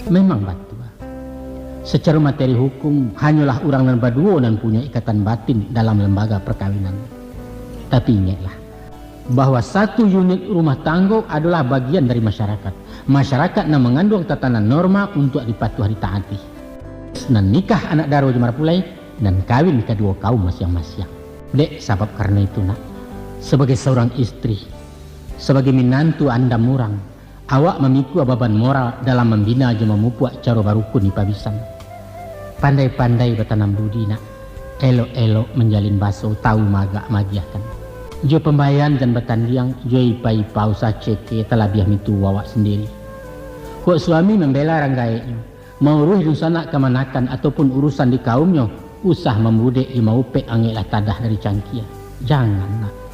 Memang batu. Secara materi hukum hanyalah orang dan berdua dan punya ikatan batin dalam lembaga perkawinan. Tapi ingatlah bahwa satu unit rumah tangga adalah bagian dari masyarakat. Masyarakat yang mengandung tatanan norma untuk dipatuhi ditaati. Dan nikah anak daro jemar pulai dan kawin kedua kaum masing-masing. Dek, sebab karena itu nak, sebagai seorang istri, sebagai menantu anda murang, awak memikul beban moral dalam membina jema mupuak cara barukun di pabisan. Pandai-pandai bertanam budi nak, elok-elok menjalin baso tahu magak-magiahkan. Jo pembayan dan bertandiang, jo ipa-ipa usah ceke talabiah mitu wawak sendiri. Kok suami membela ranggaiknya, mau ruh sanak kemanakan ataupun urusan di kaumnya, usah membudek lima upek angelah tadah dari cangkia. Jangan nak.